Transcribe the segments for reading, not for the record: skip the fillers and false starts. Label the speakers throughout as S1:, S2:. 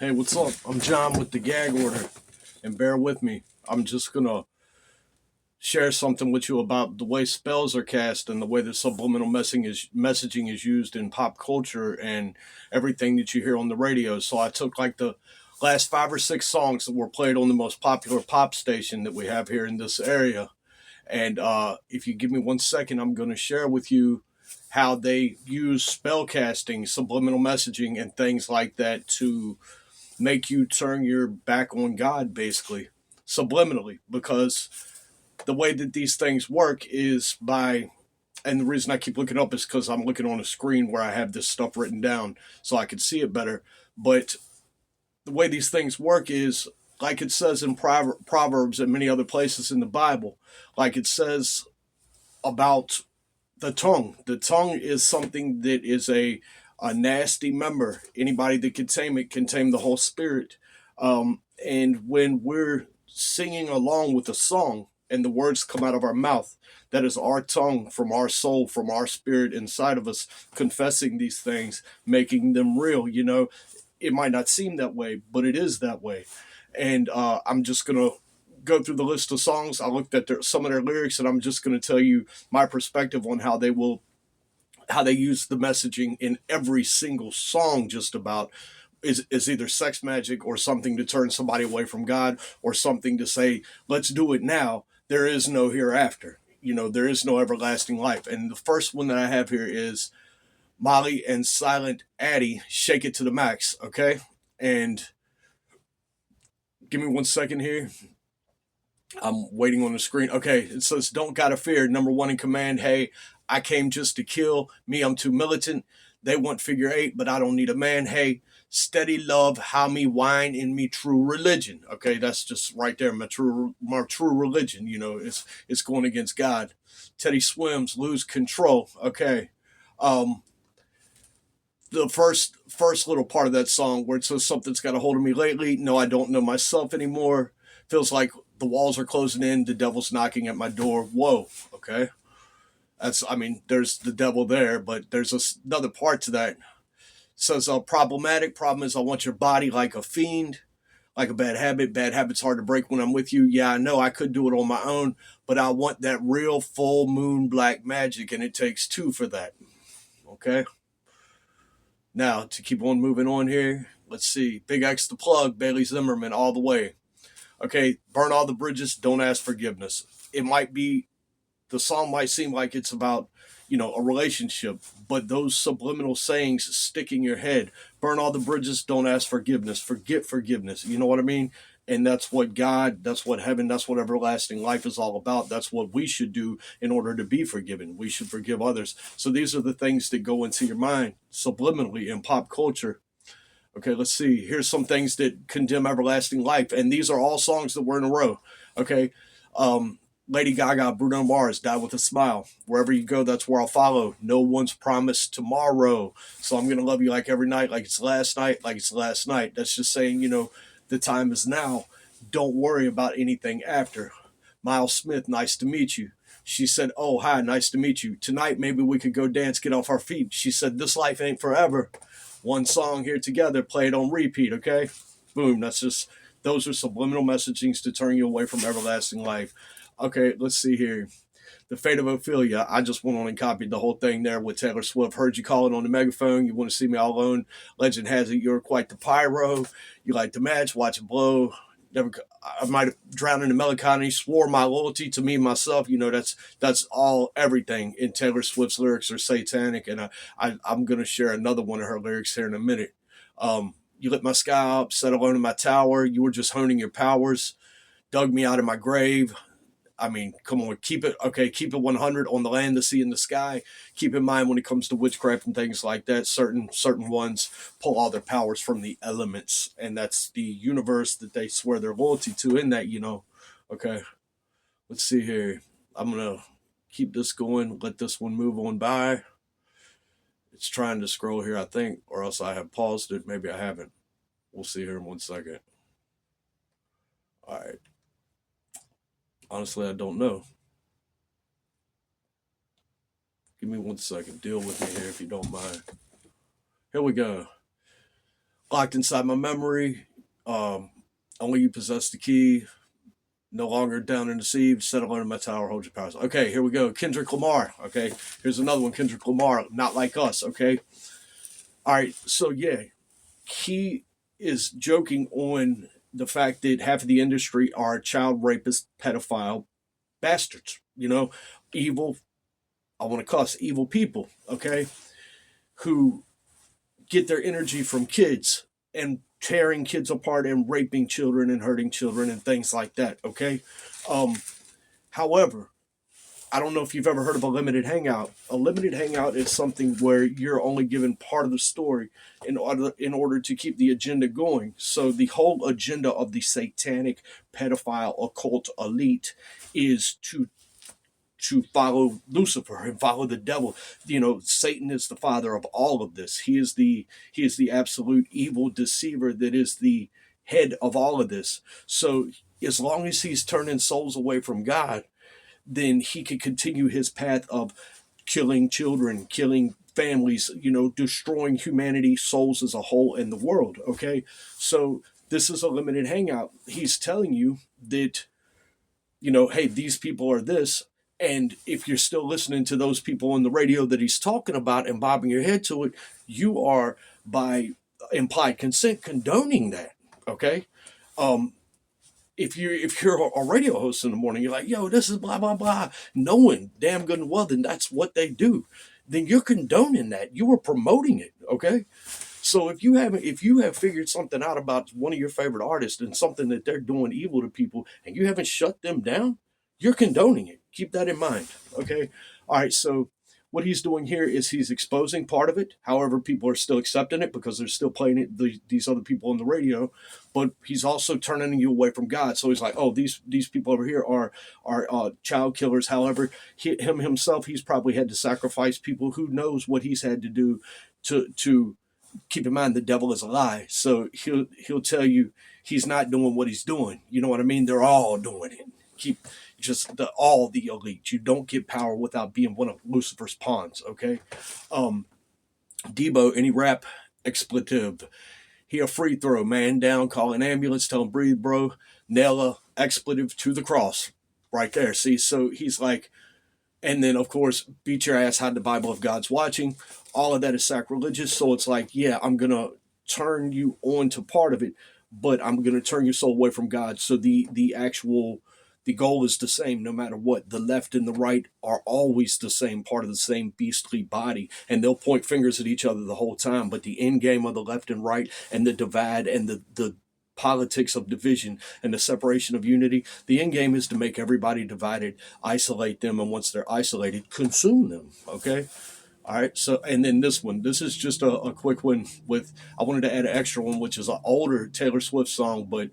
S1: Hey, what's up? I'm John with the gag order, and bear with me. I'm just gonna share something with you about the way spells are cast and the way the subliminal messaging is used in pop culture and everything that you hear on the radio. So I took like the last 5 or 6 songs that were played on the most popular pop station that we have here in this area, and if you give me 1 second, I'm gonna share with you how they use spell casting, subliminal messaging, and things like that to make you turn your back on God, basically, subliminally, because the way that these things work is by, and the reason I keep looking up is because I'm looking on a screen where I have this stuff written down so I can see it better. But the way these things work is like it says in Proverbs and many other places in the Bible, like it says about the tongue. The tongue is something that is a nasty member. Anybody that can tame it can tame the whole spirit. And when we're singing along with a song and the words come out of our mouth, that is our tongue from our soul, from our spirit inside of us, confessing these things, making them real. It might not seem that way, but it is that way. And I'm just going to go through the list of songs. I looked at some of their lyrics, and I'm just going to tell you my perspective on how they use the messaging in every single song. Just about is either sex magic or something to turn somebody away from God, or something to say, let's do it now. There is no hereafter. There is no everlasting life. And the first one that I have here is Molly and Silent Addy, Shake It to the Max. Okay. And give me 1 second here. I'm waiting on the screen. Okay, it says, don't gotta fear, number one in command. Hey, I came just to kill. Me, I'm too militant. They want figure eight, but I don't need a man. Hey, steady love, how me wine in me true religion. Okay, that's just right there. My true religion, it's going against God. Teddy Swims, lose control. Okay. Um, the first little part of that song where it says something's got a hold of me lately. No, I don't know myself anymore. Feels like the walls are closing in. The devil's knocking at my door. Whoa. Okay. There's the devil there, but there's another part to that. It says, problematic. Problem is, I want your body like a fiend, like a bad habit. Bad habit's hard to break when I'm with you. Yeah, I know I could do it on my own, but I want that real full moon black magic, and it takes two for that. Okay. Now, to keep on moving on here, let's see. Big X the Plug, Bailey Zimmerman, all the way. Okay, burn all the bridges, don't ask forgiveness. It might be, the song might seem like it's about, a relationship, but those subliminal sayings stick in your head. Burn all the bridges, don't ask forgiveness. Forget forgiveness. You know what I mean? And that's what God, that's what heaven, that's what everlasting life is all about. That's what we should do in order to be forgiven. We should forgive others. So these are the things that go into your mind subliminally in pop culture. Okay, let's see. Here's some things that condemn everlasting life, and these are all songs that were in a row. Okay, Lady Gaga, Bruno Mars, Die with a Smile. Wherever you go, that's where I'll follow. No one's promised tomorrow, so I'm gonna love you like every night, like it's last night, like it's last night. That's just saying, the time is now. Don't worry about anything after. Miles Smith, nice to meet you. She said, oh, hi, nice to meet you. Tonight, maybe we could go dance, get off our feet. She said, this life ain't forever. One song here together, play it on repeat, okay? Boom, those are subliminal messagings to turn you away from everlasting life. Okay, let's see here. The Fate of Ophelia, I just went on and copied the whole thing there with Taylor Swift. Heard you calling on the megaphone. You want to see me all alone. Legend has it you're quite the pyro. You like to match, watch it blow. Never, I might have drowned in the melancholy. Swore my loyalty to me myself. That's all everything in Taylor Swift's lyrics are satanic, and I'm gonna share another one of her lyrics here in a minute. You lit my sky up, set alone in my tower. You were just honing your powers. Dug me out of my grave. Come on, keep it okay. Keep it 100 on the land, the sea, and the sky. Keep in mind when it comes to witchcraft and things like that, certain ones pull all their powers from the elements, and that's the universe that they swear their loyalty to. In that, Okay, let's see here. I'm gonna keep this going. Let this one move on by. It's trying to scroll here, I think, or else I have paused it. Maybe I haven't. We'll see here in 1 second. All right. Honestly, I don't know. Give me 1 second. Deal with me here if you don't mind. Here we go. locked inside my memory. Um, only you possess the key. No longer down and deceived. Settle under my tower. Hold your powers. Okay, here we go. Kendrick Lamar. Okay, here's another one. Kendrick Lamar. Not like us. Okay. All right. So yeah, he is joking on the fact that half of the industry are child rapist, pedophile bastards. Evil. I want to cuss evil people. Okay, who get their energy from kids and tearing kids apart and raping children and hurting children and things like that. Okay. Um, However, I don't know if you've ever heard of a limited hangout. A limited hangout is something where you're only given part of the story in order to keep the agenda going. So the whole agenda of the satanic pedophile occult elite is to follow Lucifer and follow the devil. Satan is the father of all of this. He is the absolute evil deceiver that is the head of all of this. So as long as he's turning souls away from God, then he could continue his path of killing children, killing families, destroying humanity, souls as a whole, and the world. Okay. So this is a limited hangout. He's telling you that, hey, these people are this. And if you're still listening to those people on the radio that he's talking about and bobbing your head to it, you are, by implied consent, condoning that. Okay. Um, if you're a radio host in the morning, you're like, yo, this is blah blah blah, knowing damn good and well then that's what they do, then you're condoning that. You are promoting it. Okay. So if you have figured something out about one of your favorite artists and something that they're doing evil to people and you haven't shut them down, you're condoning it. Keep that in mind. Okay. All right. So what he's doing here is he's exposing part of it. However, people are still accepting it because they're still playing it, these other people on the radio. But he's also turning you away from God. So he's like, oh, these people over here are child killers. However, him himself, he's probably had to sacrifice people. Who knows what he's had to do to keep in mind the devil is a lie. So he'll tell you he's not doing what he's doing. You know what I mean? They're all doing it. Keep just all the elite. You don't get power without being one of Lucifer's pawns. Okay. Um, Debo, any rap expletive? He a free throw, man down, call an ambulance, tell him breathe, bro. Nail a expletive to the cross, right there. See, so he's like, and then of course, beat your ass, hide the Bible if God's watching. All of that is sacrilegious. So it's like, yeah, I'm gonna turn you on to part of it, but I'm gonna turn your soul away from God. So the goal is the same no matter what. The left and the right are always the same, part of the same beastly body, and they'll point fingers at each other the whole time. But the end game of the left and right and the divide and the politics of division and the separation of unity, the end game is to make everybody divided, isolate them, and once they're isolated, consume them. Okay. All right. So, and then this is just a quick one with, I wanted to add an extra one, which is an older Taylor Swift song, but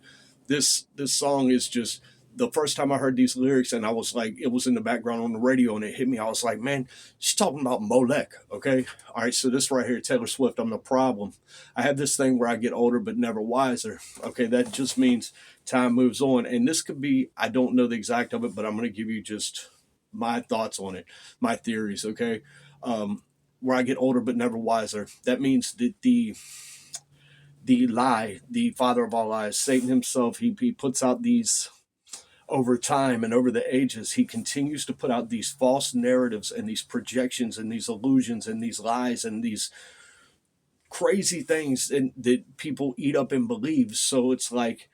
S1: this song is just, the first time I heard these lyrics and I was like, it was in the background on the radio and it hit me. I was like, man, she's talking about Molech. Okay. All right. So this right here, Taylor Swift, I'm the problem. I have this thing where I get older, but never wiser. Okay. That just means time moves on. And this could be, I don't know the exact of it, but I'm going to give you just my thoughts on it, my theories. Okay. Where I get older, but never wiser. That means that the lie, the father of all lies, Satan himself, he puts out these, over time and over the ages, he continues to put out these false narratives and these projections and these illusions and these lies and these crazy things that people eat up and believe. So it's like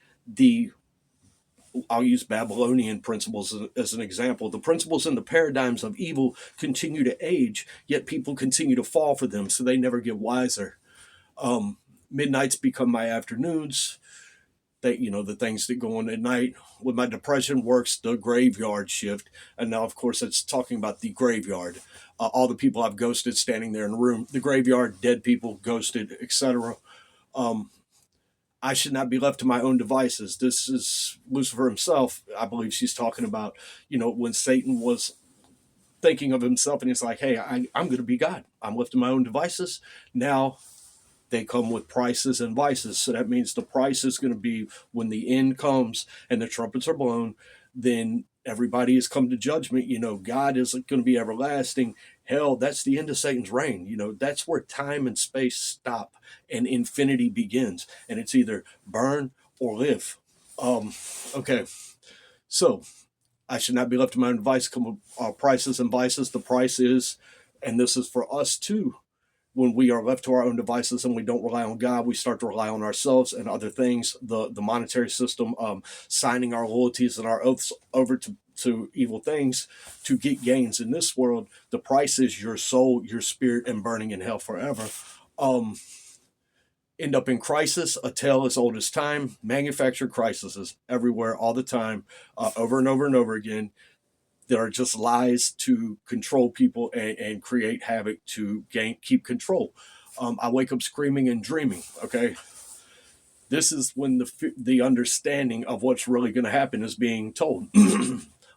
S1: I'll use Babylonian principles as an example. The principles and the paradigms of evil continue to age, yet people continue to fall for them, so they never get wiser. Midnights become my afternoons. The things that go on at night. With my depression works the graveyard shift, and now of course it's talking about the graveyard. All the people I've ghosted standing there in the room, the graveyard, dead people, ghosted, etc. I should not be left to my own devices. This is Lucifer himself. I believe she's talking about, when Satan was thinking of himself and he's like, hey, I'm going to be God. I'm left to my own devices. Now they come with prices and vices. So that means the price is going to be when the end comes and the trumpets are blown, then everybody has come to judgment. God isn't going to be everlasting. Hell, that's the end of Satan's reign. That's where time and space stop and infinity begins. And it's either burn or live. Okay. So I should not be left to my own device. Come with prices and vices. The price is, and this is for us too, when we are left to our own devices and we don't rely on God, we start to rely on ourselves and other things. The monetary system, signing our loyalties and our oaths over to evil things to get gains in this world. The price is your soul, your spirit, and burning in hell forever. End up in crisis, a tale as old as time, manufactured crises everywhere, all the time, over and over and over again. There are just lies to control people and create havoc to keep control. I wake up screaming and dreaming. Okay, this is when the understanding of what's really going to happen is being told.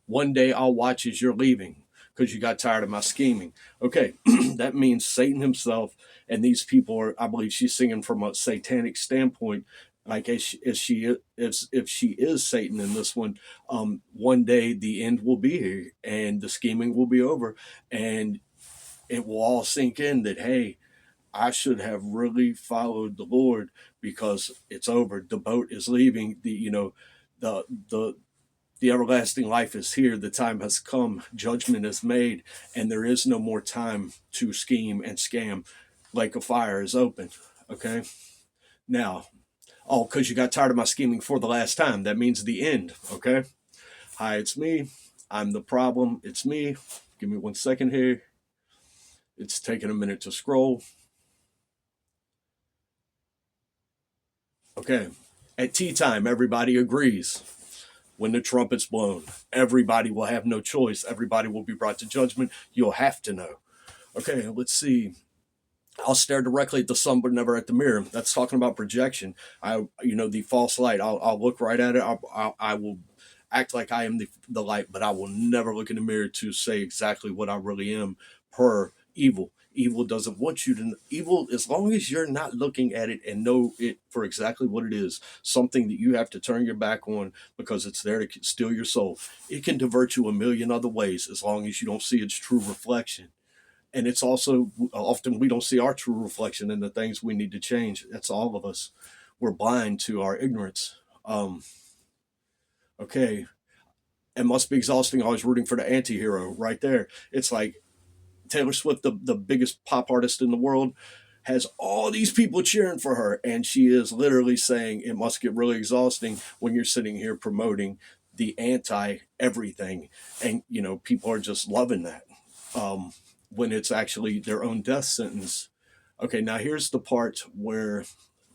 S1: One day I'll watch as you're leaving because you got tired of my scheming. Okay, that means Satan himself and these people are. I believe she's singing from a satanic standpoint. Like if she is Satan in this one day the end will be here and the scheming will be over, and it will all sink in that, hey, I should have really followed the Lord because it's over. The boat is leaving. The the everlasting life is here. The time has come. Judgment is made, and there is no more time to scheme and scam. Lake of fire is open. Okay. Now, because you got tired of my scheming for the last time. That means the end. Okay. Hi, it's me. I'm the problem. It's me. Give me 1 second here. It's taking a minute to scroll. Okay. At tea time, everybody agrees. When the trumpet's blown, everybody will have no choice. Everybody will be brought to judgment. You'll have to know. Okay, let's see. I'll stare directly at the sun, but never at the mirror. That's talking about projection. The false light. I'll look right at it. I will act like I am the light, but I will never look in the mirror to say exactly what I really am. Per evil. Evil doesn't want you to. Evil, as long as you're not looking at it and know it for exactly what it is, something that you have to turn your back on because it's there to steal your soul. It can divert you a million other ways as long as you don't see its true reflection. And it's also often we don't see our true reflection in the things we need to change. That's all of us. We're blind to our ignorance. Okay. It must be exhausting always rooting for the anti-hero right there. It's like Taylor Swift, the biggest pop artist in the world, has all these people cheering for her. And she is literally saying it must get really exhausting when you're sitting here promoting the anti everything. And, people are just loving that. When it's actually their own death sentence. Okay, now here's the part where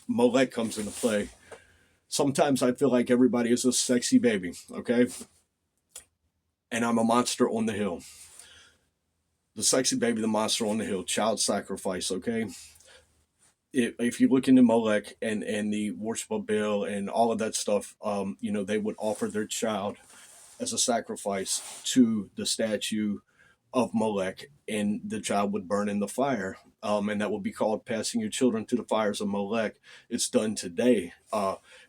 S1: Molech comes into play. Sometimes I feel like everybody is a sexy baby, okay? And I'm a monster on the hill. The sexy baby, the monster on the hill, child sacrifice, okay? If you look into Molech and the worship of Baal and all of that stuff, they would offer their child as a sacrifice to the statue of Molech, and the child would burn in the fire. And that would be called passing your children to the fires of Molech. It's done today.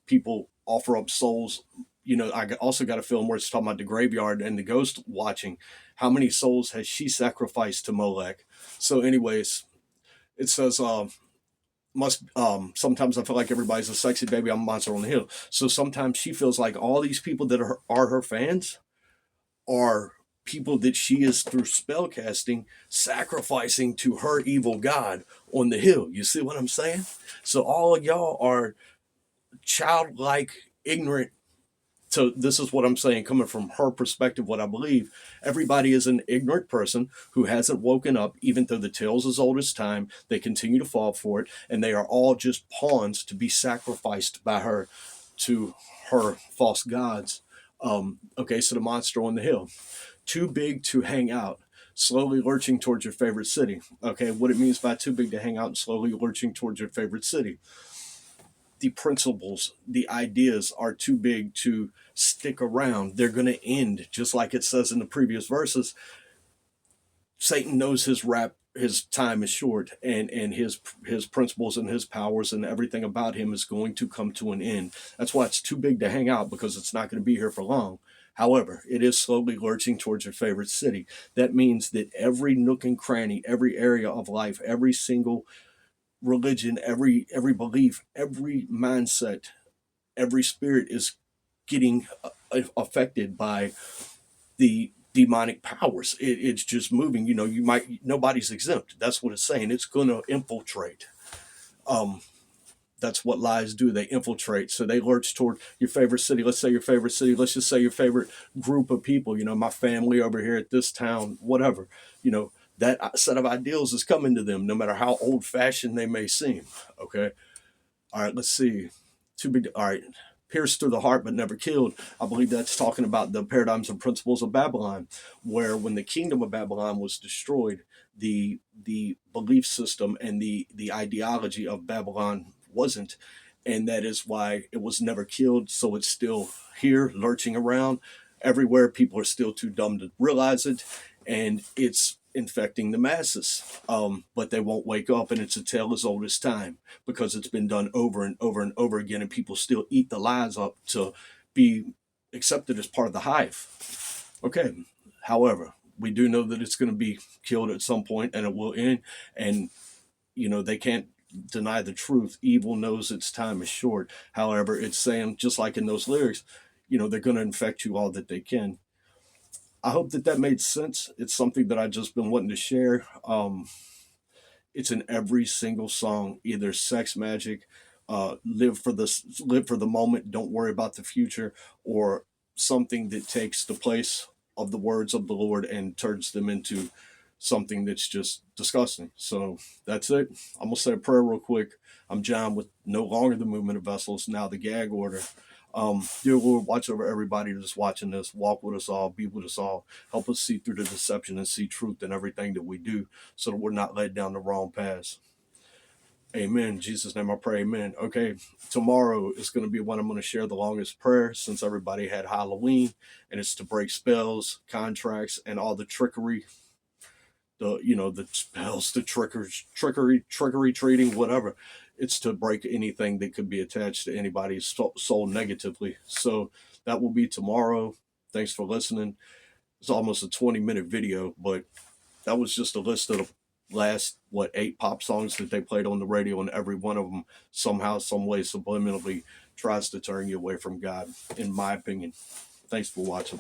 S1: People offer up souls. I also got a film where it's talking about the graveyard and the ghost watching. How many souls has she sacrificed to Molech? So, anyways, it says, sometimes I feel like everybody's a sexy baby. I'm a monster on the hill. So sometimes she feels like all these people that are her fans are people that she is through spell casting sacrificing to her evil god on the hill. You see what I'm saying? So all of y'all are childlike, ignorant. So this is what I'm saying, coming from her perspective, what I believe. Everybody is an ignorant person who hasn't woken up, even though the tale's as old as time. They continue to fall for it, and they are all just pawns to be sacrificed by her to her false gods. Okay, so the monster on the hill. Too big to hang out, slowly lurching towards your favorite city. Okay, what it means by too big to hang out and slowly lurching towards your favorite city. The principles, the ideas are too big to stick around. They're going to end, just like it says in the previous verses. Satan knows his time is short, and his principles and his powers and everything about him is going to come to an end. That's why it's too big to hang out, because it's not going to be here for long. However, it is slowly lurching towards your favorite city. That means that every nook and cranny, every area of life, every single religion, every belief, every mindset, every spirit is getting affected by the demonic powers. It's just moving. Nobody's exempt. That's what it's saying. It's going to infiltrate. Um, that's what lies do. They infiltrate. So they lurch toward your favorite city. Let's say your favorite city. Let's just say your favorite group of people. My family over here at this town, whatever. That set of ideals is coming to them, no matter how old fashioned they may seem. Okay. All right. Let's see. All right. Pierced through the heart but never killed. I believe that's talking about the paradigms and principles of Babylon, where when the kingdom of Babylon was destroyed, the belief system and the ideology of Babylon wasn't, and that is why it was never killed. So it's still here, lurching around everywhere. People are still too dumb to realize it, and it's infecting the masses. But they won't wake up, and it's a tale as old as time because it's been done over and over and over again, and people still eat the lies up to be accepted as part of the hive. Okay. However, we do know that it's going to be killed at some point, and it will end. And they can't deny the truth. Evil knows its time is short. However, it's saying, just like in those lyrics, they're going to infect you all that they can. I hope that made sense. It's something that I've just been wanting to share. It's in every single song, either sex magic, live for the moment, don't worry about the future, or something that takes the place of the words of the Lord and turns them into something that's just disgusting. So that's it. I'm gonna say a prayer real quick. I'm John with no longer the movement of vessels, now the gag order. Dear Lord, watch over everybody that's watching this. Walk with us all, be with us all. Help us see through the deception and see truth in everything that we do so that we're not led down the wrong paths. Amen. In Jesus' name I pray, amen. Okay, tomorrow is going to be when I'm going to share the longest prayer since everybody had Halloween, and it's to break spells, contracts, and all the trickery, the spells, the trickery treating, whatever. It's to break anything that could be attached to anybody's soul negatively. So that will be tomorrow. Thanks for listening. It's almost a 20-minute video, but that was just a list of the last 8 pop songs that they played on the radio, and every one of them somehow, some way, subliminally tries to turn you away from God, in my opinion. Thanks for watching.